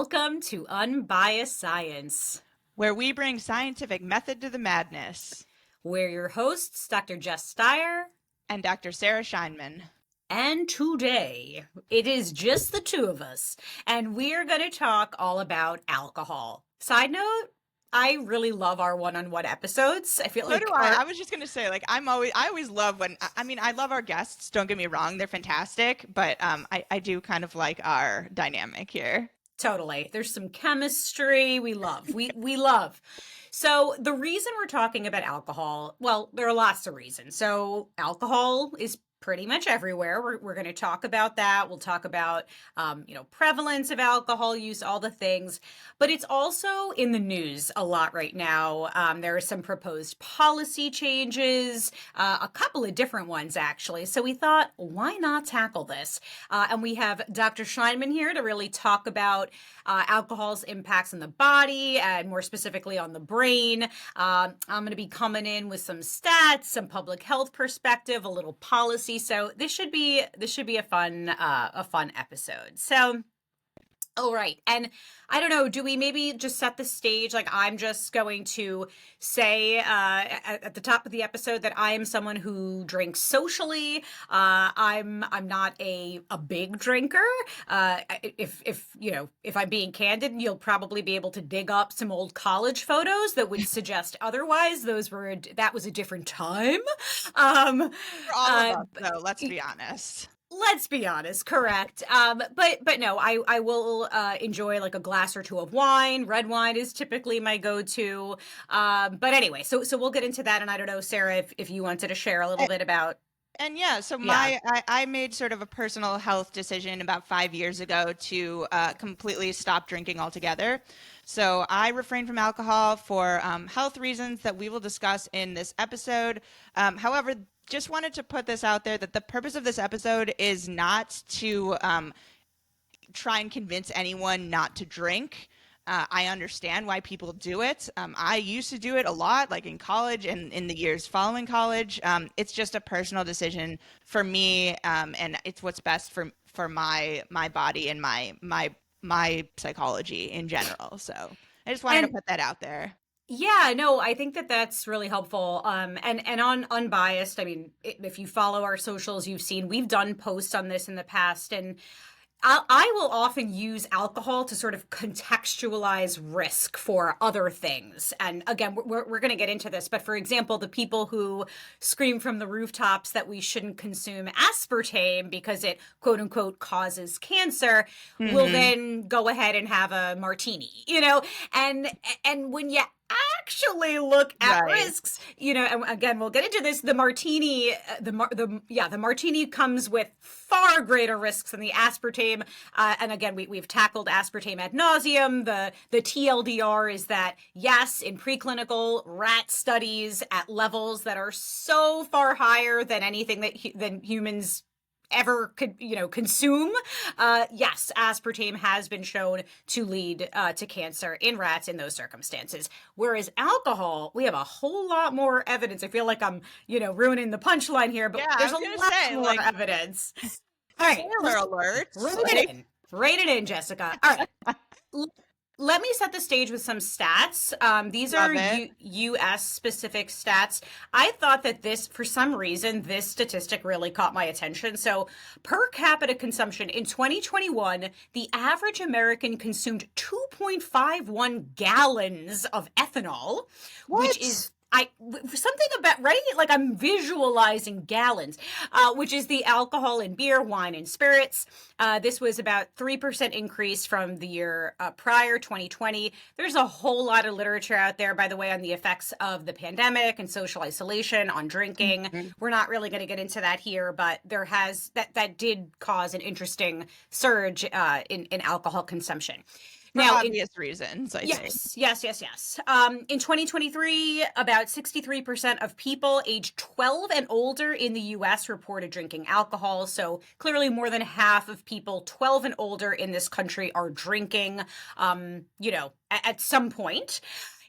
Welcome to Unbiased Science. Where we bring scientific method to the madness. We're your hosts, Dr. Jess Steier And Dr. Sarah Scheinman. And today, it is just the two of us, and we're going to talk all about alcohol. Side note, I really love our one-on-one episodes. I feel So like do I. I was just going to say, I always love when, I love our guests. Don't get me wrong. They're fantastic. But I do kind of like our dynamic here. Totally. There's some chemistry we love. We love. So the reason we're talking about alcohol, well, there are lots of reasons. So alcohol is pretty much everywhere. We're going to talk about that. We'll talk about, prevalence of alcohol use, all the things. But it's also in the news a lot right now. There are some proposed policy changes, a couple of different ones, actually. So we thought, why not tackle this? And we have Dr. Scheinman here to really talk about alcohol's impacts on the body and more specifically on the brain. I'm going to be coming in with some stats, some public health perspective, a little policy. So this should be a fun episode. So, all right. And I don't know, do we maybe just set the stage? Like, I'm just going to say at the top of the episode that I am someone who drinks socially. I'm not a big drinker. If I'm being candid, you'll probably be able to dig up some old college photos that would suggest otherwise. That was a different time. For all of us, though, let's be honest. Let's be honest, correct. But no, I will enjoy like a glass or two of wine. Red wine is typically my go-to. But anyway, so we'll get into that. And I don't know, Sarah, if you wanted to share a little bit about. And yeah, so I made sort of a personal health decision about 5 years ago to completely stop drinking altogether. So I refrain from alcohol for health reasons that we will discuss in this episode. However, just wanted to put this out there that the purpose of this episode is not to try and convince anyone not to drink. I understand why people do it. I used to do it a lot, like in college and in the years following college. It's just a personal decision for me, and it's what's best for my body and my psychology in general. So I just wanted to put that out there. Yeah, no, I think that that's really helpful. And on Unbiased, I mean, if you follow our socials, you've seen we've done posts on this in the past, and I will often use alcohol to sort of contextualize risk for other things. And again, we're going to get into this, but for example, the people who scream from the rooftops that we shouldn't consume aspartame because it quote unquote causes cancer will then go ahead and have a martini, and when you actually look at risks, and again, we'll get into this. The martini, the martini comes with far greater risks than the aspartame. And again, we've tackled aspartame ad nauseum. The TLDR is that, yes, in preclinical rat studies at levels that are so far higher than anything than humans ever could consume, yes, aspartame has been shown to lead to cancer in rats in those circumstances. Whereas alcohol, we have a whole lot more evidence. I feel like I'm ruining the punchline here, but there's a lot more evidence. All right, spoiler alert. Rate it in, Jessica. All right. Let me set the stage with some stats. These are U.S. specific stats. I thought that for some reason, this statistic really caught my attention. So per capita consumption in 2021, the average American consumed 2.51 gallons of ethanol, which is something about, right? Like I'm visualizing gallons, which is the alcohol in beer, wine, and spirits. This was about 3% increase from the year prior, 2020. There's a whole lot of literature out there, by the way, on the effects of the pandemic and social isolation on drinking. Mm-hmm. We're not really going to get into that here, but that did cause an interesting surge in alcohol consumption. For obvious reasons, I think. Yes. In 2023, about 63% of people aged 12 and older in the U.S. reported drinking alcohol. So clearly more than half of people 12 and older in this country are drinking, at some point.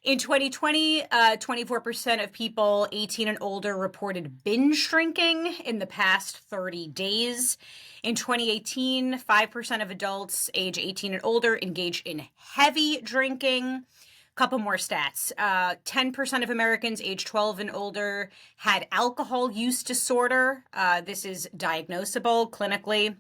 In 2020, 24% of people 18 and older reported binge drinking in the past 30 days. In 2018, 5% of adults age 18 and older engaged in heavy drinking. Couple more stats. 10% of Americans age 12 and older had alcohol use disorder. This is diagnosable clinically.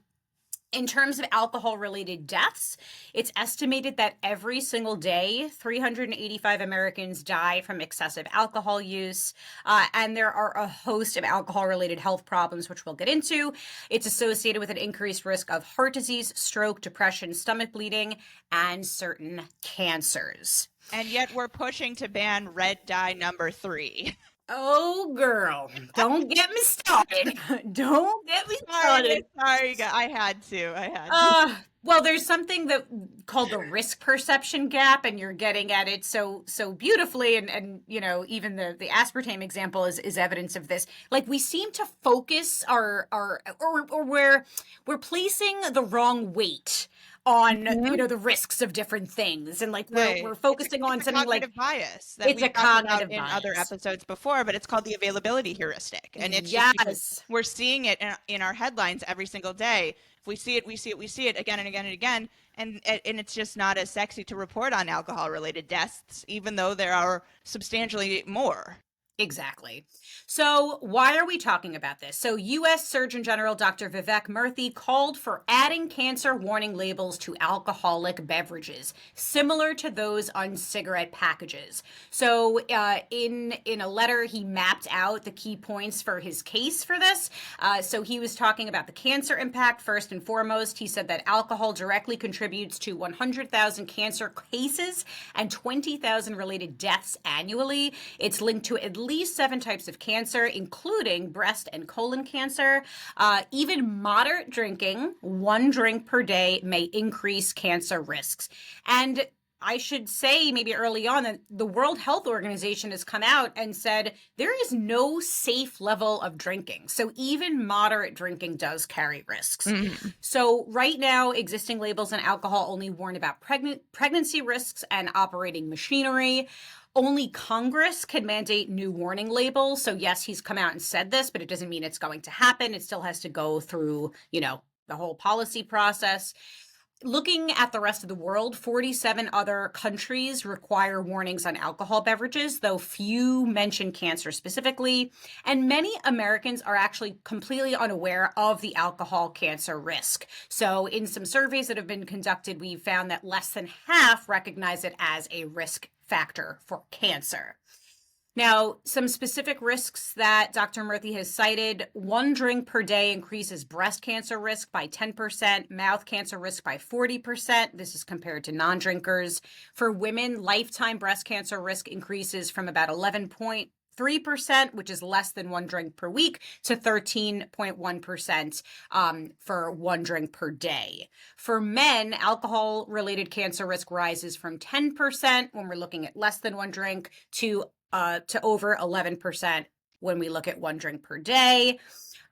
In terms of alcohol-related deaths, it's estimated that every single day, 385 Americans die from excessive alcohol use, and there are a host of alcohol-related health problems, which we'll get into. It's associated with an increased risk of heart disease, stroke, depression, stomach bleeding, and certain cancers. And yet we're pushing to ban red dye number 3. Oh, girl, don't get me started. Don't get me started. Sorry, I had to. Well, there's something that called the risk perception gap, and you're getting at it so beautifully. And you know, even the aspartame example is evidence of this. Like, we seem to focus or we're placing the wrong weight on you know, the risks of different things, and like we're focusing on something like bias that it's a cognitive bias in other episodes before, but it's called the availability heuristic, and it's yes, we're seeing it in our headlines every single day. If we see it again and again and again, and it's just not as sexy to report on alcohol-related deaths, even though there are substantially more. Exactly. So why are we talking about this? So U.S. Surgeon General Dr. Vivek Murthy called for adding cancer warning labels to alcoholic beverages, similar to those on cigarette packages. So in a letter, he mapped out the key points for his case for this. So he was talking about the cancer impact first and foremost. He said that alcohol directly contributes to 100,000 cancer cases and 20,000 related deaths annually. It's linked to at least 7 types of cancer, including breast and colon cancer. Even moderate drinking, 1 drink per day, may increase cancer risks. And I should say maybe early on that the World Health Organization has come out and said there is no safe level of drinking. So even moderate drinking does carry risks. Mm-hmm. So right now, existing labels on alcohol only warn about pregnancy risks and operating machinery. Only Congress can mandate new warning labels. So yes, he's come out and said this, but it doesn't mean it's going to happen. It still has to go through, you know, the whole policy process. Looking at the rest of the world, 47 other countries require warnings on alcohol beverages, though few mention cancer specifically. And many Americans are actually completely unaware of the alcohol cancer risk. So in some surveys that have been conducted, we've found that less than half recognize it as a risk factor for cancer. Now, some specific risks that Dr. Murthy has cited: 1 drink per day increases breast cancer risk by 10%, mouth cancer risk by 40%. This is compared to non-drinkers. For women, lifetime breast cancer risk increases from about 11.3%, which is less than 1 drink per week, to 13.1% for 1 drink per day. For men, alcohol-related cancer risk rises from 10% when we're looking at less than 1 drink to over 11% when we look at 1 drink per day.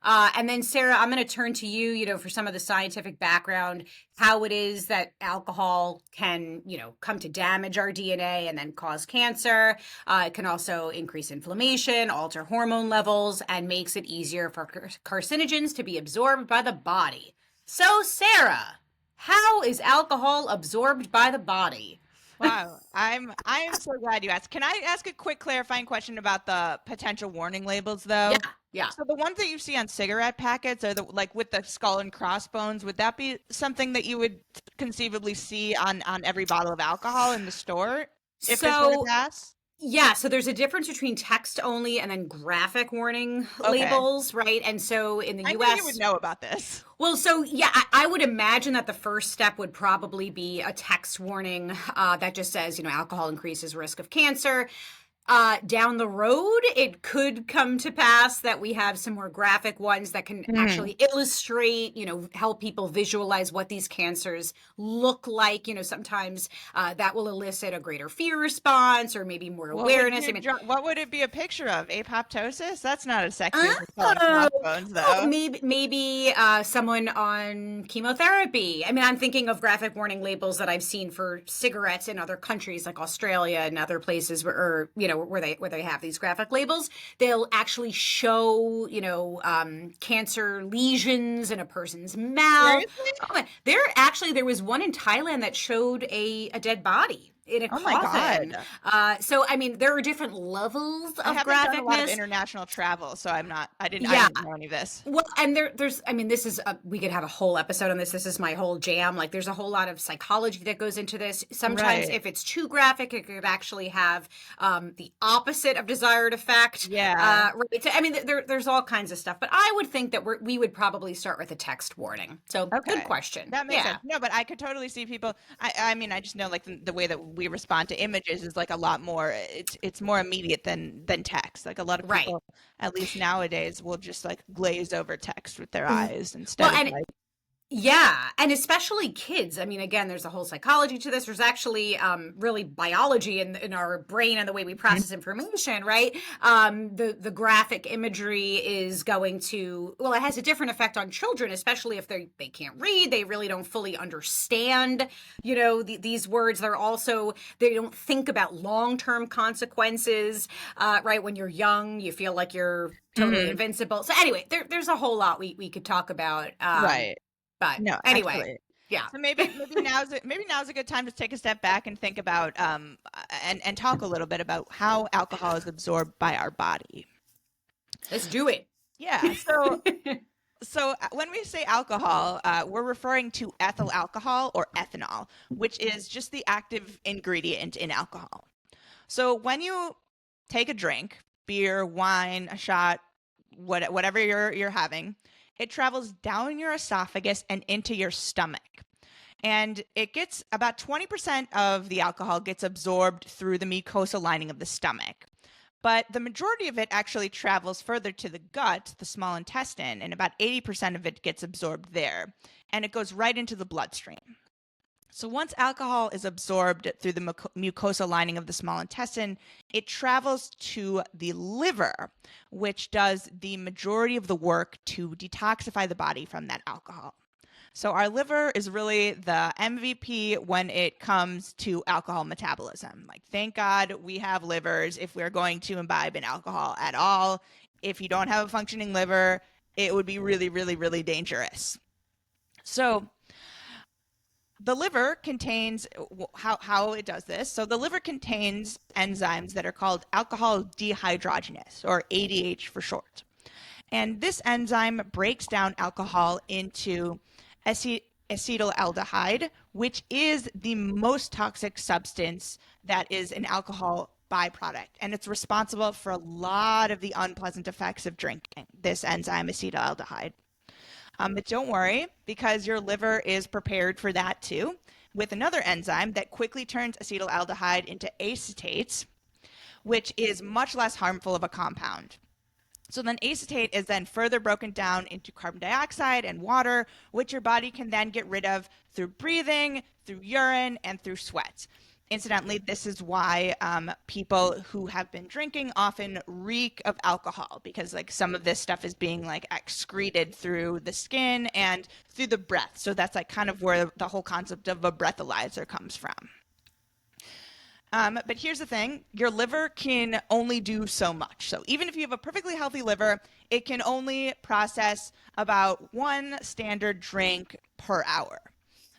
And then, Sarah, I'm going to turn to you, you know, for some of the scientific background, how it is that alcohol can, you know, come to damage our DNA and then cause cancer. It can also increase inflammation, alter hormone levels, and makes it easier for carcinogens to be absorbed by the body. So, Sarah, how is alcohol absorbed by the body? Wow, I am so glad you asked. Can I ask a quick clarifying question about the potential warning labels, though? Yeah. So the ones that you see on cigarette packets are like with the skull and crossbones. Would that be something that you would conceivably see on every bottle of alcohol in the store if this were to pass? Yeah, so there's a difference between text only and then graphic warning labels, right? And so in the US, I knew you would know about this. Well, so yeah, I would imagine that the first step would probably be a text warning that just says, you know, alcohol increases risk of cancer. Down the road, it could come to pass that we have some more graphic ones that can Mm. actually illustrate, help people visualize what these cancers look like. Sometimes that will elicit a greater fear response or maybe more awareness. I mean, What would it be a picture of? Apoptosis? That's not as sexy as a skull and oh, crossbones, oh, though. maybe someone on chemotherapy. I mean, I'm thinking of graphic warning labels that I've seen for cigarettes in other countries like Australia and other places where they have these graphic labels. They'll actually show cancer lesions in a person's mouth. Seriously? Oh, there was one in Thailand that showed a dead body in a Oh my coffin. God. So I mean, there are different levels I of haven't done a lot of graphicness. international travel, so I Yeah. didn't know any of this. Well, and I mean, we could have a whole episode on this. This is my whole jam. Like, there's a whole lot of psychology that goes into this. Sometimes, Right. if it's too graphic, it could actually have the opposite of desired effect. Yeah. Right. So, I mean, there's all kinds of stuff. But I would think that we would probably start with a text warning. So, good Okay. question. That makes Yeah. sense. No, but I could totally see people. I mean, I just know like the way that we respond to images is like a lot more. It's more immediate than text. Like a lot of Right. people, at least nowadays, will just like glaze over text with their Well, eyes instead of and like. Yeah, and especially kids. I mean, again, there's a whole psychology to this. There's actually really biology in our brain and the way we process information, right? The graphic imagery is going to, well, it has a different effect on children, especially if they can't read, they really don't fully understand, these words. They don't think about long-term consequences, right? When you're young, you feel like you're totally Mhm. invincible. So anyway, there's a whole lot we could talk about. Right. But No, anyway, absolutely. yeah. So maybe now's a good time to take a step back and think about and talk a little bit about how alcohol is absorbed by our body. Let's do it. Yeah. So when we say alcohol, we're referring to ethyl alcohol or ethanol, which is just the active ingredient in alcohol. So when you take a drink, beer, wine, a shot, whatever you're having, it travels down your esophagus and into your stomach. And it gets about 20% of the alcohol gets absorbed through the mucosal lining of the stomach. But the majority of it actually travels further to the gut, the small intestine, and about 80% of it gets absorbed there. And it goes right into the bloodstream. So once alcohol is absorbed through the mucosal lining of the small intestine, it travels to the liver, which does the majority of the work to detoxify the body from that alcohol. So our liver is really the MVP when it comes to alcohol metabolism. Like, thank God we have livers if we're going to imbibe in alcohol at all. If you don't have a functioning liver, it would be really, really, really dangerous. So the liver contains how it does this. So the liver contains enzymes that are called alcohol dehydrogenase, or ADH for short. And this enzyme breaks down alcohol into acetaldehyde, which is the most toxic substance that is an alcohol byproduct. And it's responsible for a lot of the unpleasant effects of drinking, this enzyme acetaldehyde. But don't worry, because your liver is prepared for that too, with another enzyme that quickly turns acetaldehyde into acetates, which is much less harmful of a compound. So then acetate is then further broken down into carbon dioxide and water, which your body can then get rid of through breathing, through urine, and through sweat. Incidentally, this is why people who have been drinking often reek of alcohol, because like some of this stuff is being like excreted through the skin and through the breath. So that's like kind of where the whole concept of a breathalyzer comes from. But here's the thing, your liver can only do so much. So even if you have a perfectly healthy liver, it can only process about one standard drink per hour.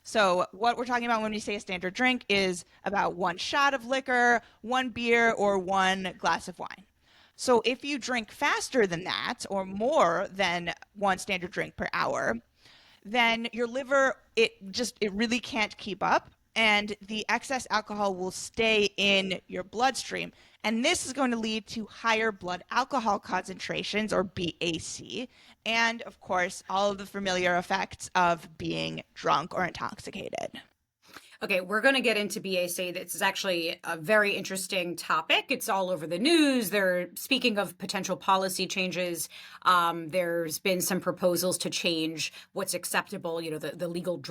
So what we're talking about when we say a standard drink is about one shot of liquor, one beer, or one glass of wine. So if you drink faster than that, or more than one standard drink per hour, then your liver, it really can't keep up, and the excess alcohol will stay in your bloodstream. And this is going to lead to higher blood alcohol concentrations, or BAC, and of course, all of the familiar effects of being drunk or intoxicated. Okay, we're going to get into BAC. This is actually a very interesting topic. It's all over the news. They're speaking of potential policy changes. There's been some proposals to change what's acceptable, the legal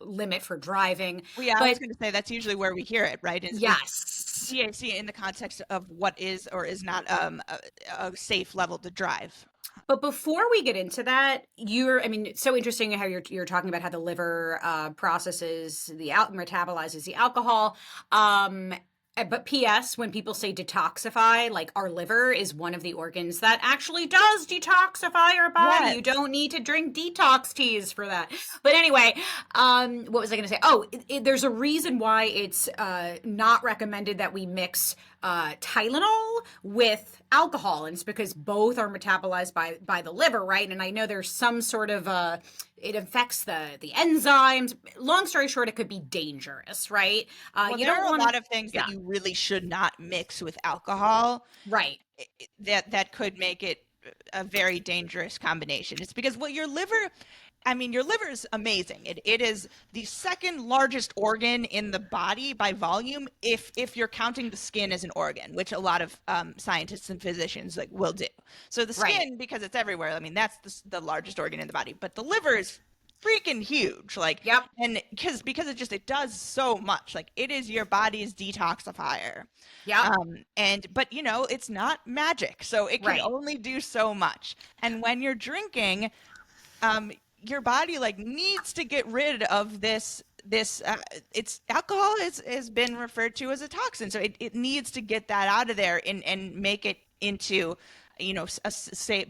limit for driving. Well, yeah, I was But going to say that's usually where we hear it, right? Is yes. BAC in the context of what is or is not a safe level to drive. But before we get into that, it's so interesting how you're talking about how the liver processes metabolizes the alcohol. But P.S., when people say detoxify, like our liver is one of the organs that actually does detoxify our body. Yes. You don't need to drink detox teas for that. But anyway, what was I going to say? Oh, there's a reason why it's not recommended that we mix Tylenol with alcohol, and it's because both are metabolized by the liver, right? And I know there's some sort of it affects the enzymes. Long story short, it could be dangerous, right? Well, there are a lot of things that you really should not mix with alcohol, right? That could make it a very dangerous combination. It's because your liver is amazing. It is the second largest organ in the body by volume if you're counting the skin as an organ, which a lot of scientists and physicians will do. So the skin, because it's everywhere, that's the largest organ in the body. But the liver is freaking huge. Yep. And because it does so much. It is your body's detoxifier. Yeah. But it's not magic. So it can only do so much. And when you're drinking, your body needs to get rid of this it's alcohol has been referred to as a toxin, so it needs to get that out of there and make it into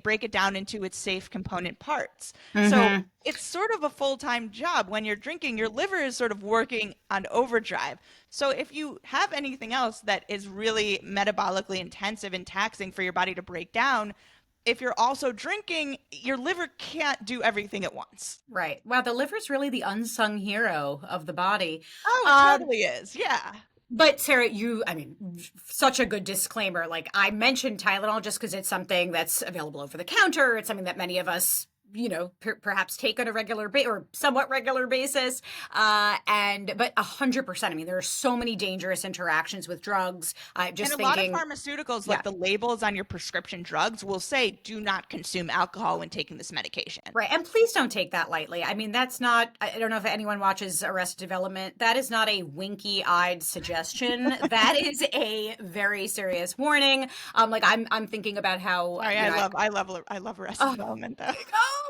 break it down into its safe component parts. So it's sort of a full-time job. When you're drinking, your liver is sort of working on overdrive. So if you have anything else that is really metabolically intensive and taxing for your body to break down, if you're also drinking, your liver can't do everything at once. Right. Wow, the liver's really the unsung hero of the body. Oh, it totally is. Yeah. But Sarah, such a good disclaimer. I mentioned Tylenol just because it's something that's available over the counter. It's something that many of us perhaps take on a regular or somewhat regular basis. But 100%, there are so many dangerous interactions with drugs. A lot of pharmaceuticals, the labels on your prescription drugs will say, do not consume alcohol when taking this medication. Right. And please don't take that lightly. That's not, I don't know if anyone watches Arrested Development. That is not a winky-eyed suggestion. That is a very serious warning. I'm thinking about how. Sorry, I love Arrested Development though.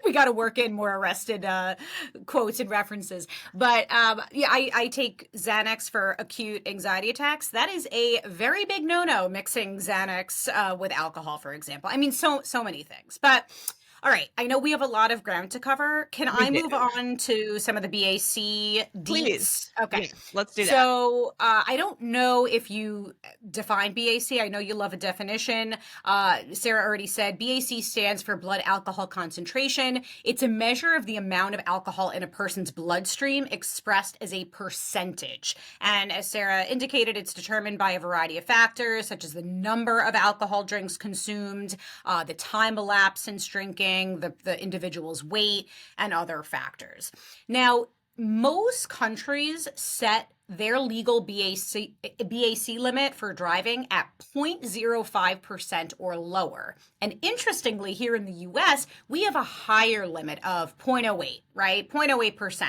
We got to work in more Arrested quotes and references. But I take Xanax for acute anxiety attacks. That is a very big no-no, mixing Xanax with alcohol, for example. So many things. But all right, I know we have a lot of ground to cover. Can I move on to some of the BAC deets? Please. Okay. Please. Let's do that. So I don't know if you define BAC. I know you love a definition. Sarah already said BAC stands for blood alcohol concentration. It's a measure of the amount of alcohol in a person's bloodstream expressed as a percentage. And as Sarah indicated, it's determined by a variety of factors, such as the number of alcohol drinks consumed, the time elapsed since drinking, the individual's weight, and other factors. Now, most countries set their legal BAC limit for driving at 0.05% or lower. And interestingly, here in the US, we have a higher limit of 0.08, right? 0.08%.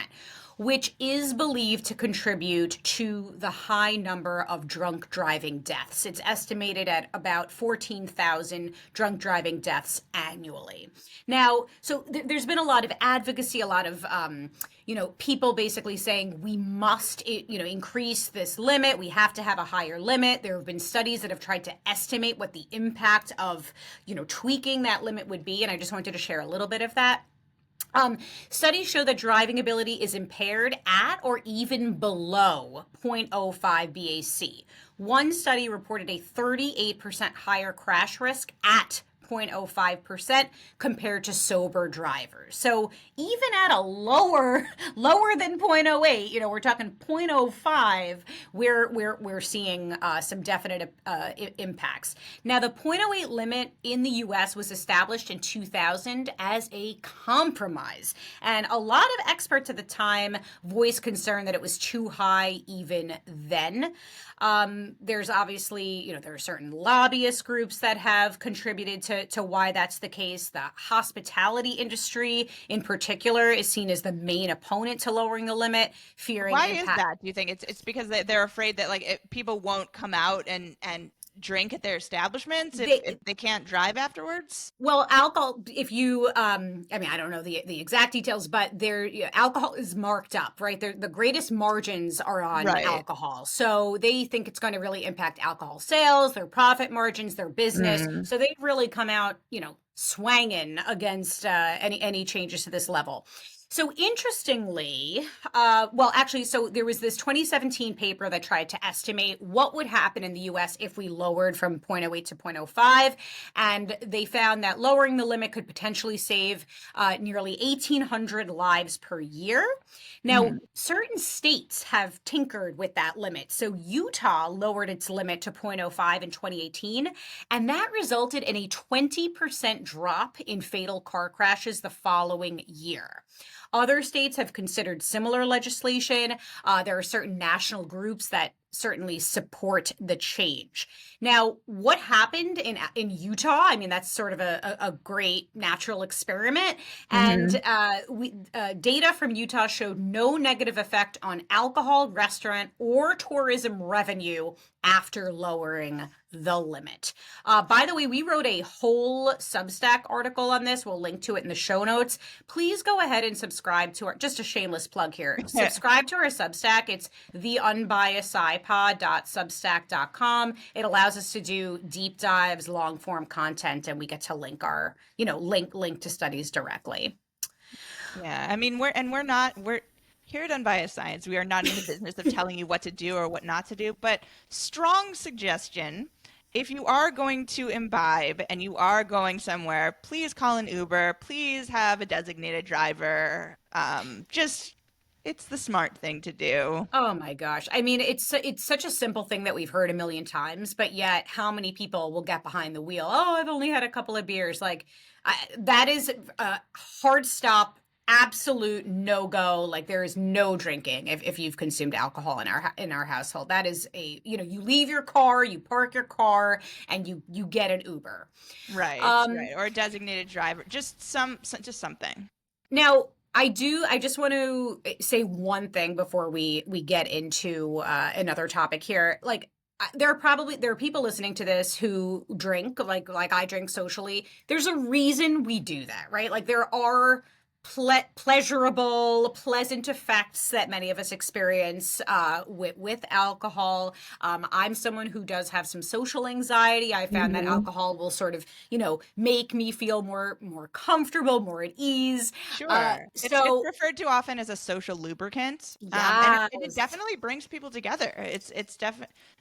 Which is believed to contribute to the high number of drunk driving deaths. It's estimated at about 14,000 drunk driving deaths annually. Now, so there's been a lot of advocacy, a lot of, people basically saying we must, increase this limit. We have to have a higher limit. There have been studies that have tried to estimate what the impact of, tweaking that limit would be. And I just wanted to share a little bit of that. Studies show that driving ability is impaired at or even below 0.05 BAC. One study reported a 38% higher crash risk at 0.05% compared to sober drivers. So even at a lower than 0.08, we're talking 0.05, we're seeing some definite impacts. Now, the 0.08 limit in the U.S. was established in 2000 as a compromise, and a lot of experts at the time voiced concern that it was too high even then. There's obviously, there are certain lobbyist groups that have contributed to why that's the case. The hospitality industry in particular is seen as the main opponent to lowering the limit, fearing Why impact. is that? Do you think it's because they're afraid that people won't come out and drink at their establishments if they can't drive afterwards? Well, alcohol, if you, I don't know the exact details, but alcohol is marked up, right? The greatest margins are on alcohol. So they think it's going to really impact alcohol sales, their profit margins, their business. So they've really come out, swanging against any changes to this level. So interestingly, so there was this 2017 paper that tried to estimate what would happen in the U.S. if we lowered from 0.08 to 0.05, and they found that lowering the limit could potentially save nearly 1,800 lives per year. Now, certain states have tinkered with that limit. So Utah lowered its limit to 0.05 in 2018, and that resulted in a 20% drop in fatal car crashes the following year. Other states have considered similar legislation. There are certain national groups that certainly support the change. Now, what happened in Utah? That's sort of a great natural experiment. And data from Utah showed no negative effect on alcohol, restaurant, or tourism revenue after lowering the limit. By the way, we wrote a whole Substack article on this. We'll link to it in the show notes. Please go ahead and subscribe to just a shameless plug here. Subscribe to our Substack. It's theunbiasedipod.substack.com. It allows us to do deep dives, long form content, and we get to link our, link to studies directly. Yeah, we're here at Unbiased Science. We are not in the business of telling you what to do or what not to do, but strong suggestion. If you are going to imbibe and you are going somewhere, please call an Uber. Please have a designated driver. It's the smart thing to do. Oh my gosh. It's such a simple thing that we've heard a million times, but yet how many people will get behind the wheel? Oh, I've only had a couple of beers. That is a hard stop. Absolute no-go. There is no drinking if you've consumed alcohol in our household. That is you leave your car, you park your car, and you get an Uber. Right, or a designated driver. Just something. Now, I just want to say one thing before we get into another topic here. There are people listening to this who drink, like I drink socially. There's a reason we do that, right? There are pleasurable, pleasant effects that many of us experience with alcohol. I'm someone who does have some social anxiety. I found that alcohol will sort of, make me feel more comfortable, more at ease. Sure. It's referred to often as a social lubricant. Yeah, and it definitely brings people together.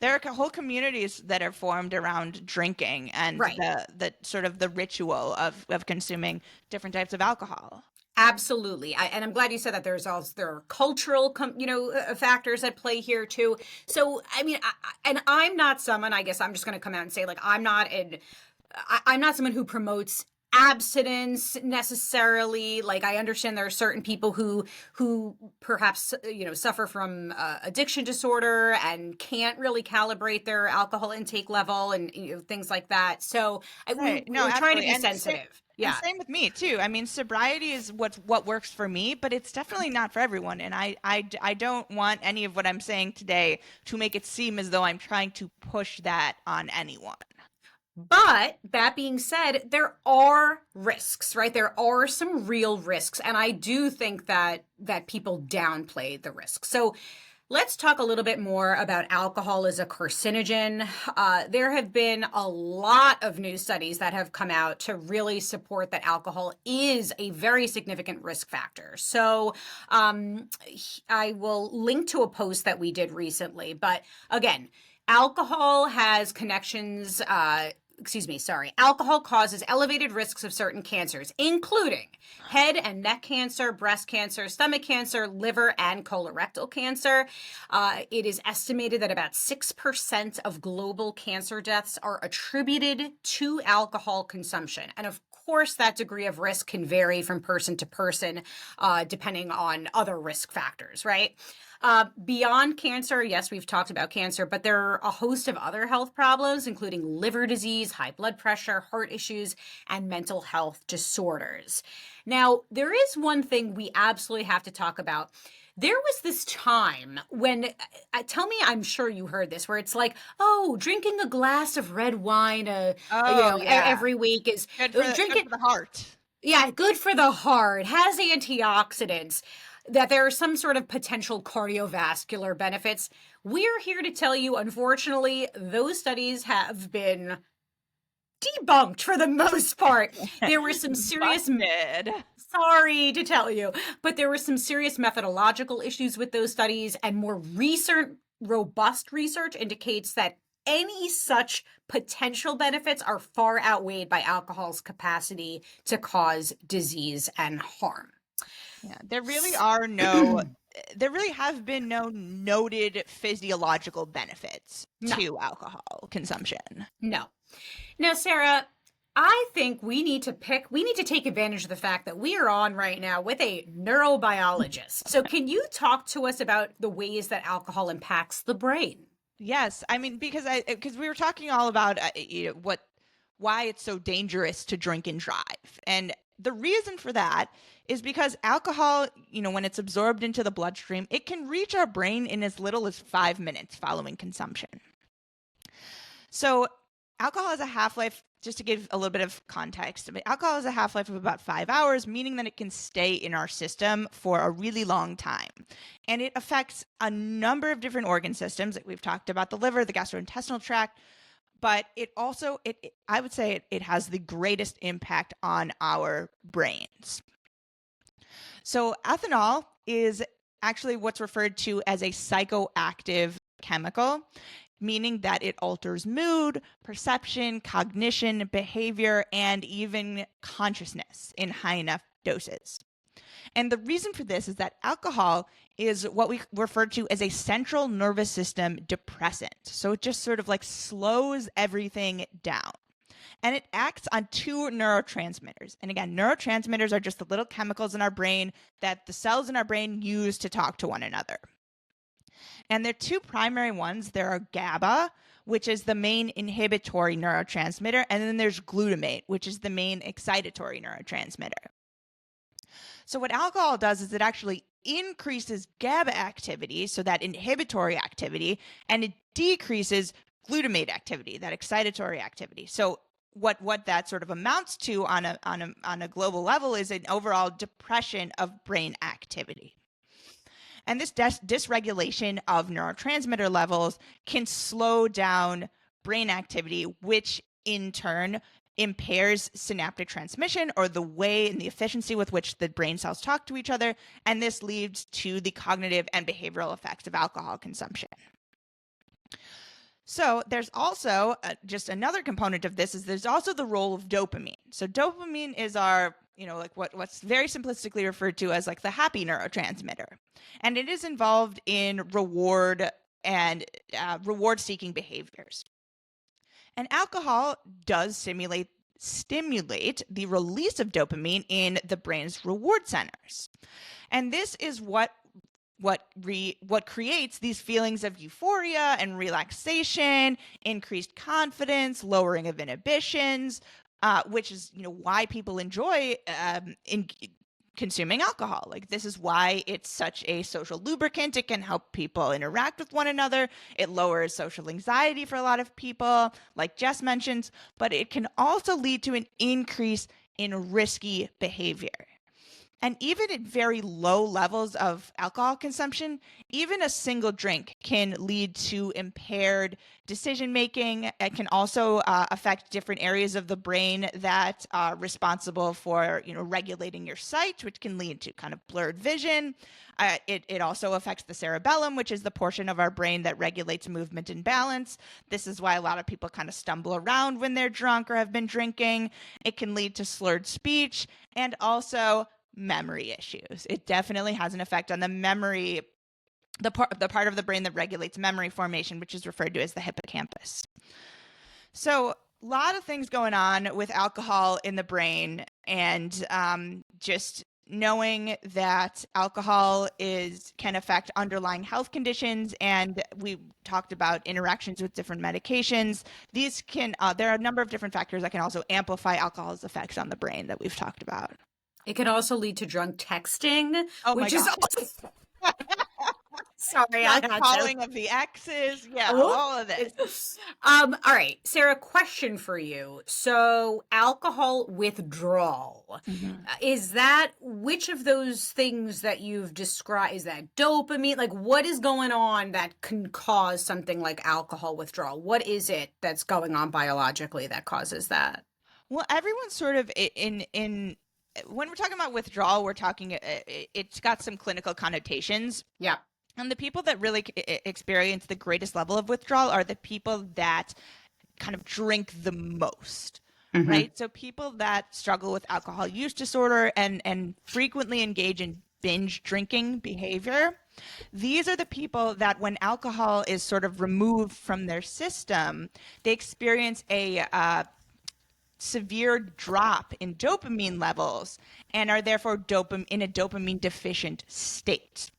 There are whole communities that are formed around drinking and the sort of the ritual of consuming different types of alcohol. Absolutely. And I'm glad you said that there are cultural, factors at play here too. So, and I'm not someone, I guess I'm just going to come out and say, I'm not someone who promotes abstinence necessarily. I understand there are certain people who perhaps, suffer from addiction disorder and can't really calibrate their alcohol intake level and things like that. So we're trying to be sensitive. Yeah. And same with me too. Sobriety is what works for me, but it's definitely not for everyone. And I don't want any of what I'm saying today to make it seem as though I'm trying to push that on anyone. But that being said, there are risks, right? There are some real risks. And I do think that people downplay the risks. So let's talk a little bit more about alcohol as a carcinogen. There have been a lot of new studies that have come out to really support that alcohol is a very significant risk factor. So I will link to a post that we did recently. But again, alcohol has connections alcohol causes elevated risks of certain cancers, including head and neck cancer, breast cancer, stomach cancer, liver, and colorectal cancer. It is estimated that about 6% of global cancer deaths are attributed to alcohol consumption. And of course, that degree of risk can vary from person to person, depending on other risk factors, right? Beyond cancer, yes, we've talked about cancer, but there are a host of other health problems, including liver disease, high blood pressure, heart issues, and mental health disorders. Now, there is one thing we absolutely have to talk about. There was this time when, tell me, I'm sure you heard this, where it's like, oh, drinking a glass of red wine, every week is good for the heart. Yeah, good for the heart, has antioxidants, that there are some sort of potential cardiovascular benefits. We're here to tell you, unfortunately, those studies have been debunked for the most part. There were some serious... Sorry to tell you, but there were some serious methodological issues with those studies, and more recent, robust research indicates that any such potential benefits are far outweighed by alcohol's capacity to cause disease and harm. Yeah, there really have been no noted physiological benefits to alcohol consumption. No. Now, Sarah, I think we need to take advantage of the fact that we are on right now with a neurobiologist. So can you talk to us about the ways that alcohol impacts the brain? Yes. I mean, because we were talking all about why it's so dangerous to drink and drive. And the reason for that is because alcohol, when it's absorbed into the bloodstream, it can reach our brain in as little as 5 minutes following consumption. So alcohol has a half-life, just to give a little bit of context, alcohol has a half-life of about 5 hours, meaning that it can stay in our system for a really long time. And it affects a number of different organ systems. We've talked about the liver, the gastrointestinal tract, but it also, I would say it has the greatest impact on our brains. So ethanol is actually what's referred to as a psychoactive chemical, meaning that it alters mood, perception, cognition, behavior, and even consciousness in high enough doses. And the reason for this is that alcohol is what we refer to as a central nervous system depressant. So it just sort of like slows everything down. And it acts on two neurotransmitters. And again, neurotransmitters are just the little chemicals in our brain that the cells in our brain use to talk to one another. And there are two primary ones. There are GABA, which is the main inhibitory neurotransmitter, and then there's glutamate, which is the main excitatory neurotransmitter. So what alcohol does is it actually increases GABA activity, so that inhibitory activity, and it decreases glutamate activity, that excitatory activity. So what that sort of amounts to on a global level is an overall depression of brain activity. And this dysregulation of neurotransmitter levels can slow down brain activity, which in turn impairs synaptic transmission, or the way and the efficiency with which the brain cells talk to each other. And this leads to the cognitive and behavioral effects of alcohol consumption. So there's also just another component of this is there's also the role of dopamine. So dopamine is our, what's very simplistically referred to as like the happy neurotransmitter. And it is involved in reward and reward-seeking behaviors. And alcohol does stimulate the release of dopamine in the brain's reward centers. And this is what creates these feelings of euphoria and relaxation, increased confidence, lowering of inhibitions, which is why people enjoy consuming alcohol. Like, this is why it's such a social lubricant. It can help people interact with one another. It lowers social anxiety for a lot of people, like Jess mentions, but it can also lead to an increase in risky behavior. And even at very low levels of alcohol consumption, even a single drink can lead to impaired decision making. It can also affect different areas of the brain that are responsible for, regulating your sight, which can lead to kind of blurred vision. It also affects the cerebellum, which is the portion of our brain that regulates movement and balance. This is why a lot of people kind of stumble around when they're drunk or have been drinking. It can lead to slurred speech and also memory issues. It definitely has an effect on the memory, the part of the brain that regulates memory formation, which is referred to as the hippocampus. So a lot of things going on with alcohol in the brain, and just knowing that alcohol can affect underlying health conditions, and we talked about interactions with different medications. These can there are a number of different factors that can also amplify alcohol's effects on the brain that we've talked about. It can also lead to drunk texting, which is sorry, I got calling of the exes. Yeah, all of this. All right, Sarah, question for you. So alcohol withdrawal, is that, which of those things that you've described, is that dopamine? Like, what is going on that can cause something like alcohol withdrawal? What is it that's going on biologically that causes that? Well, everyone's sort of in when we're talking about withdrawal, we're talking, it's got some clinical connotations. Yeah. And the people that really experience the greatest level of withdrawal are the people that kind of drink the most, right? So people that struggle with alcohol use disorder and frequently engage in binge drinking behavior, these are the people that when alcohol is sort of removed from their system, they experience a severe drop in dopamine levels and are therefore in a dopamine deficient state.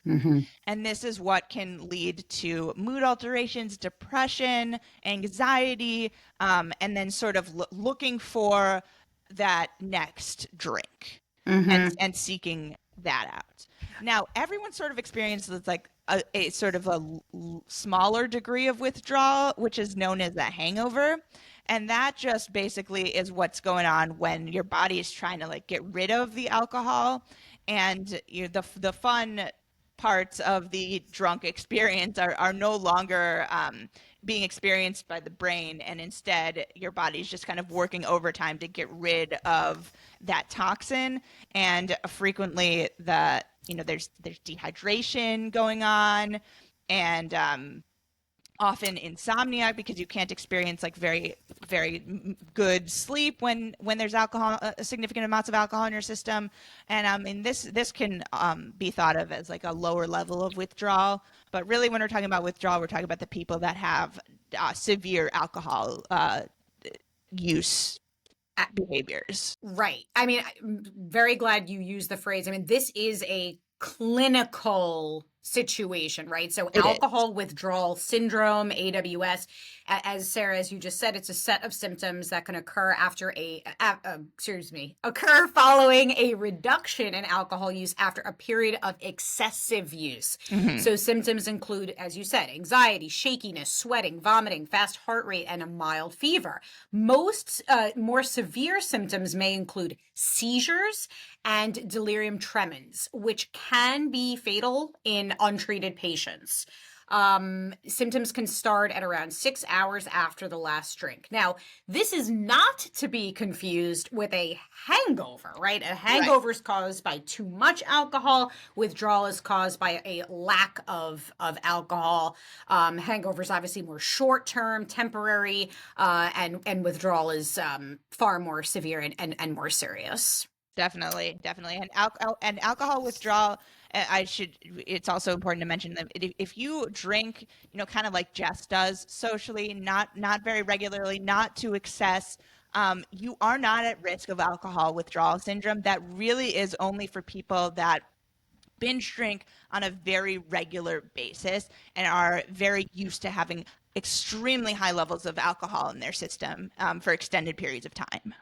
And this is what can lead to mood alterations, depression, anxiety, and then sort of looking for that next drink and seeking that out. Now, everyone sort of experiences like a sort of a smaller degree of withdrawal, which is known as a hangover. And that just basically is what's going on when your body is trying to like get rid of the alcohol, and the fun parts of the drunk experience are no longer being experienced by the brain, and instead your body's just kind of working overtime to get rid of that toxin. And frequently there's dehydration going on, and often insomnia, because you can't experience like very, very good sleep when there's alcohol, significant amounts of alcohol in your system. And this can be thought of as like a lower level of withdrawal. But really, when we're talking about withdrawal, we're talking about the people that have severe alcohol use behaviors. Right. I mean, I'm very glad you used the phrase. I mean, this is a clinical situation, right? So alcohol withdrawal syndrome, AWS, as Sarah, as you just said, it's a set of symptoms that can occur occur following a reduction in alcohol use after a period of excessive use. So symptoms include, as you said, anxiety, shakiness, sweating, vomiting, fast heart rate, and a mild fever. Most more severe symptoms may include seizures and delirium tremens, which can be fatal in untreated patients. Symptoms can start at around 6 hours after the last drink. Now, this is not to be confused with a hangover, right? A hangover is caused by too much alcohol. Withdrawal is caused by a lack of alcohol. Hangover is obviously more short-term, temporary, and withdrawal is far more severe and more serious. Definitely. And alcohol withdrawal, it's also important to mention that if you drink, kind of like Jess does socially, not very regularly, not to excess, you are not at risk of alcohol withdrawal syndrome. That really is only for people that binge drink on a very regular basis and are very used to having extremely high levels of alcohol in their system for extended periods of time.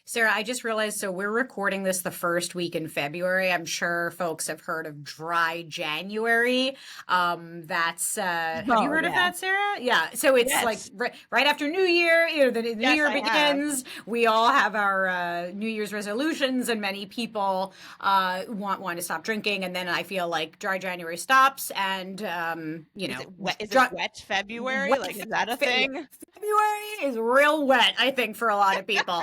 Sarah, I just realized, so we're recording this the first week in February. I'm sure folks have heard of dry January. Have you Oh, heard of yeah. that, Sarah? Yeah. So it's like Yes. right after New Year, the new Yes, year I have. begins. We all have our New Year's resolutions, and many people want to stop drinking. And then I feel like dry January stops, and Is it wet? Is it wet February? wet Like, is that a thing? February is real wet, I think, for a lot of people.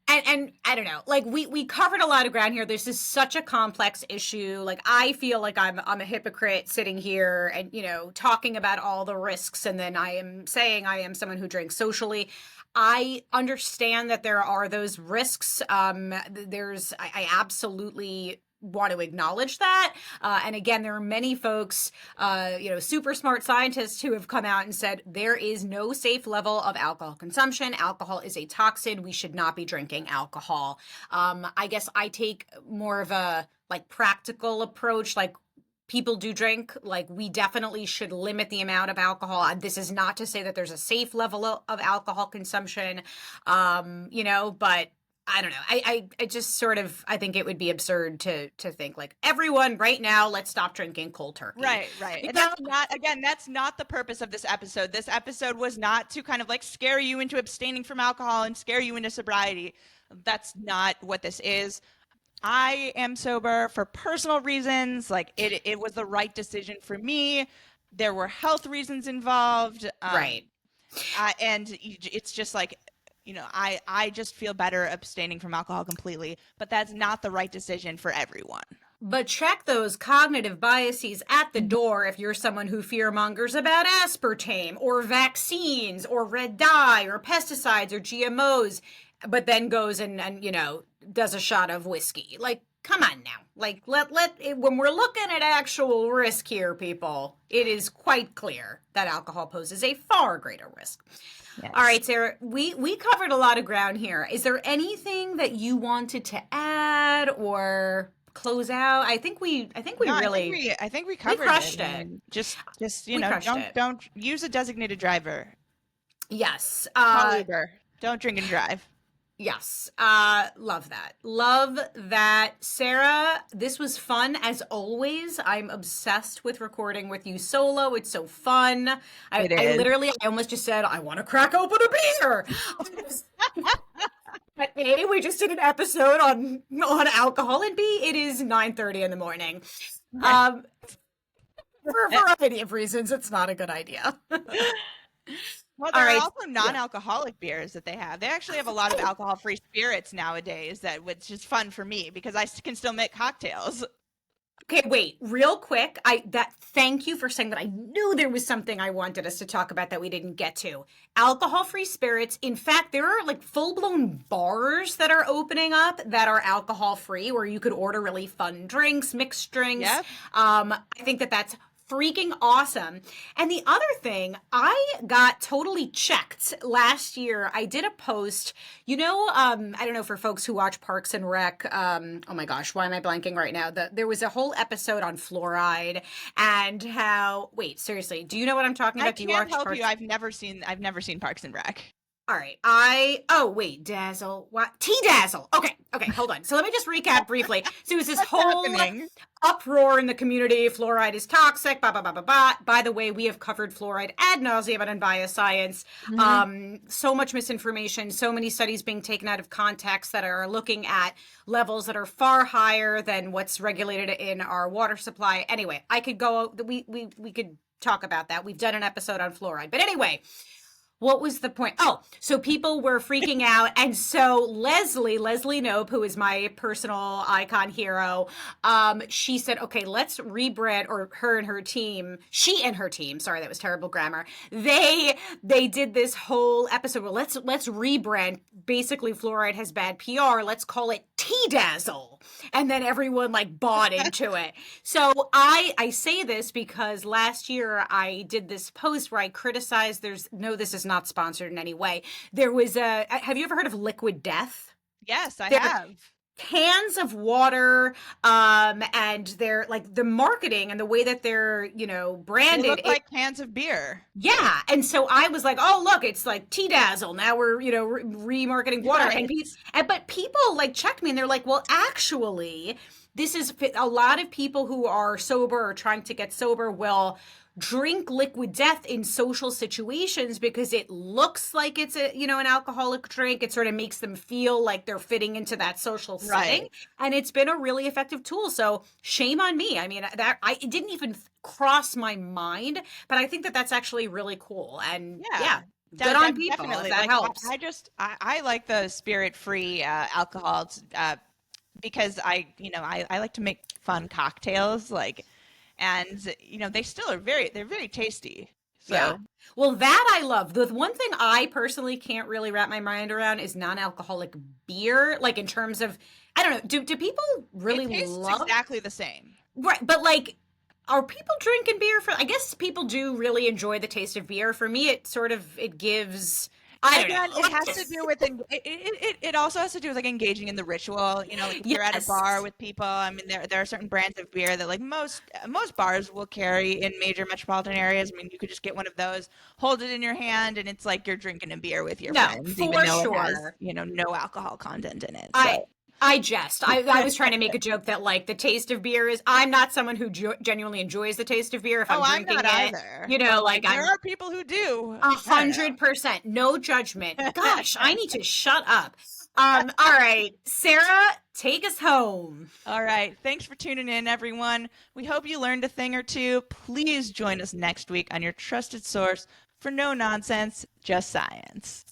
And I don't know, like we covered a lot of ground here. This is such a complex issue. Like I feel like I'm a hypocrite sitting here and talking about all the risks, and then I am saying I am someone who drinks socially. I understand that there are those risks. I absolutely want to acknowledge that. And again, there are many folks, super smart scientists who have come out and said there is no safe level of alcohol consumption. Alcohol is a toxin. We should not be drinking alcohol. I guess I take more of a practical approach. Like, people do drink. Like, we definitely should limit the amount of alcohol. This is not to say that there's a safe level of alcohol consumption, but I don't know. I just sort of, I think it would be absurd to think like everyone right now, let's stop drinking cold turkey. Right. And that's not the purpose of this episode. This episode was not to kind of like scare you into abstaining from alcohol and scare you into sobriety. That's not what this is. I am sober for personal reasons. Like it was the right decision for me. There were health reasons involved. Right. And it's just like, I just feel better abstaining from alcohol completely, but that's not the right decision for everyone. But check those cognitive biases at the door if you're someone who fearmongers about aspartame or vaccines or red dye or pesticides or GMOs, but then goes and does a shot of whiskey. Like, come on now. Like, when we're looking at actual risk here, people, it is quite clear that alcohol poses a far greater risk. Yes. All right, Sarah, we covered a lot of ground here. Is there anything that you wanted to add or close out? I think we crushed it. Just don't use a designated driver. Yes. Call Uber. Don't drink and drive. Yes. Love that. Love that. Sarah, this was fun as always. I'm obsessed with recording with you solo. It's so fun. I almost just said, I want to crack open a beer. But A, we just did an episode on alcohol, and B, it is 9:30 in the morning. For a variety of reasons, it's not a good idea. Well, there are also non-alcoholic beers that they have. They actually have a lot of alcohol-free spirits nowadays, which is fun for me because I can still make cocktails. Okay, wait, real quick. Thank you for saying that. I knew there was something I wanted us to talk about that we didn't get to. Alcohol-free spirits. In fact, there are like full-blown bars that are opening up that are alcohol-free, where you could order really fun drinks, mixed drinks. Yep. I think that's freaking awesome. And the other thing, I got totally checked last year. I did a post, I don't know, for folks who watch Parks and Rec. Oh my gosh, why am I blanking right now? There was a whole episode on fluoride and how, wait, seriously, do you know what I'm talking about? I can't help you. I've never seen Parks and Rec. All right. Dazzle. What? T-Dazzle. Okay, hold on. So let me just recap briefly. So it was this whole uproar in the community. Fluoride is toxic, blah, blah, blah, blah, blah. By the way, we have covered fluoride ad nauseum on Unbiased Science. Mm-hmm. So much misinformation, so many studies being taken out of context that are looking at levels that are far higher than what's regulated in our water supply. Anyway, we could talk about that. We've done an episode on fluoride. But anyway, what was the point? Oh, so people were freaking out. And so Leslie Knope, who is my personal icon hero, she said, okay, let's rebrand, or she and her team, sorry, that was terrible grammar. They did this whole episode. Well, let's rebrand. Basically, fluoride has bad PR. Let's call it T-Dazzle. And then everyone bought into it. So I say this because last year I did this post where I criticized, this is not sponsored in any way. There was have you ever heard of Liquid Death? Yes, I have. cans of water, and they're like the marketing and the way that they're, They branded look it. like cans of beer. Yeah, and so I was like, oh look, it's like Tea-Dazzle. Now we're, remarketing water. Right. But people like checked me and they're like, well, actually, this is a lot of people who are sober or trying to get sober will drink liquid death in social situations because it looks like it's an alcoholic drink. It sort of makes them feel like they're fitting into that social setting. Right. And it's been a really effective tool. So shame on me. I mean, it didn't even cross my mind, but I think that that's actually really cool. And yeah, good on people Definitely. if that Like, helps. I like the spirit-free alcohol because I like to make fun cocktails, like, and they're very tasty. So Yeah. Well, that I love. The one thing I personally can't really wrap my mind around is non-alcoholic beer. Like in terms of, I don't know, do people really it tastes love? exactly the same. Right, but like, are people drinking beer for? I guess people do really enjoy the taste of beer. For me, it gives. I don't Again, know. it has to do with it also has to do with like engaging in the ritual. Like if you're at a Yes. bar with people, I mean, there are certain brands of beer that like most bars will carry in major metropolitan areas. I mean, you could just get one of those, hold it in your hand, and it's like you're drinking a beer with your No, friends, even for though it has sure. no alcohol content in it. I So I jest. I was trying to make a joke that like the taste of beer is. I'm not someone who genuinely enjoys the taste of beer if I'm I'm drinking not it. either. Like There I'm are people who do. I don't know. 100%, no judgment. Gosh, I need to shut up. All right, Sarah, take us home. All right. Thanks for tuning in, everyone. We hope you learned a thing or two. Please join us next week on your trusted source for no nonsense, just science.